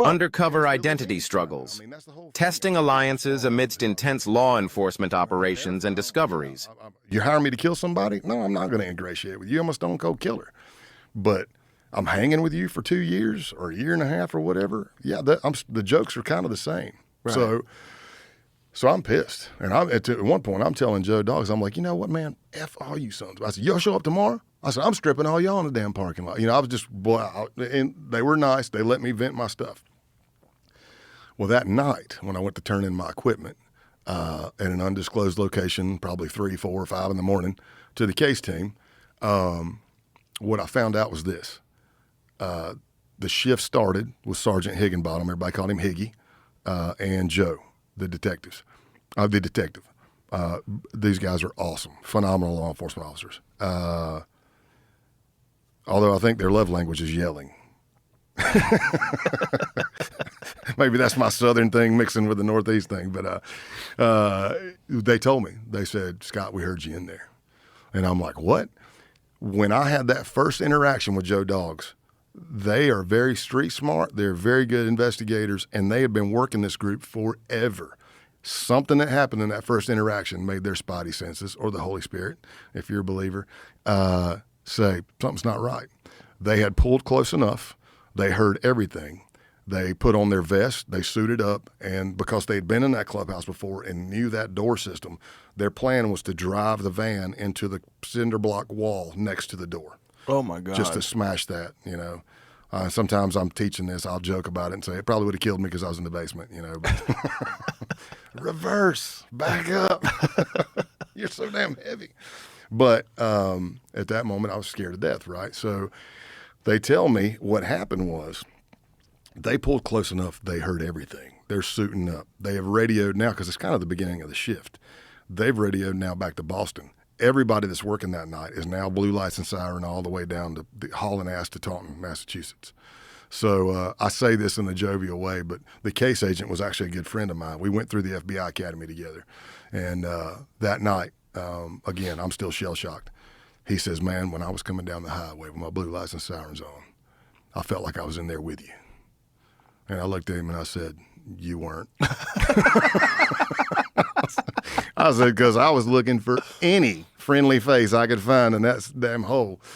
Undercover identity struggles. Testing alliances amidst intense law enforcement operations and discoveries. You hire me to kill somebody? No, I'm not going to ingratiate with you. I'm a stone cold killer. But I'm hanging with you for 2 years or a year and a half or whatever. Yeah, the jokes are kind of the same. Right. So I'm pissed. And at one point, I'm telling Joe Dawgs, I'm like, you know what, man? F all you sons. I said, y'all show up tomorrow? I said, I'm stripping all y'all in the damn parking lot. I was just, and they were nice. They let me vent my stuff. Well, that night, when I went to turn in my equipment at an undisclosed location, probably 3, 4, or 5 in the morning, to the case team, what I found out was this. The shift started with Sergeant Higginbottom. Everybody called him Higgy, and Joe, the detective. These guys are awesome, phenomenal law enforcement officers. Although I think their love language is yelling. Maybe that's my southern thing mixing with the northeast thing. But they told me, they said, Scott, we heard you in there. And I'm like, what? When I had that first interaction with Joe Dawgs, they are very street smart. They're very good investigators, and they have been working this group forever. Something that happened in that first interaction made their spidey senses, or the Holy Spirit, if you're a believer, say something's not right. They had pulled close enough. They heard everything. They put on their vest, they suited up, and because they'd been in that clubhouse before and knew that door system, their plan was to drive the van into the cinder block wall next to the door. Oh, my God. Just to smash that, Sometimes I'm teaching this, I'll joke about it and say it probably would have killed me because I was in the basement, But reverse, back up. You're so damn heavy. But at that moment, I was scared to death, right? So they tell me what happened was they pulled close enough, they heard everything. They're suiting up. They have radioed now, because it's kind of the beginning of the shift. They've radioed now back to Boston. Everybody that's working that night is now blue lights and siren all the way down to hauling ass to Taunton, Massachusetts. So I say this in a jovial way, but the case agent was actually a good friend of mine. We went through the FBI Academy together. And that night, again, I'm still shell-shocked. He says, man, when I was coming down the highway with my blue lights and sirens on, I felt like I was in there with you. And I looked at him and I said, you weren't. I said, because I was looking for any friendly face I could find in that damn hole.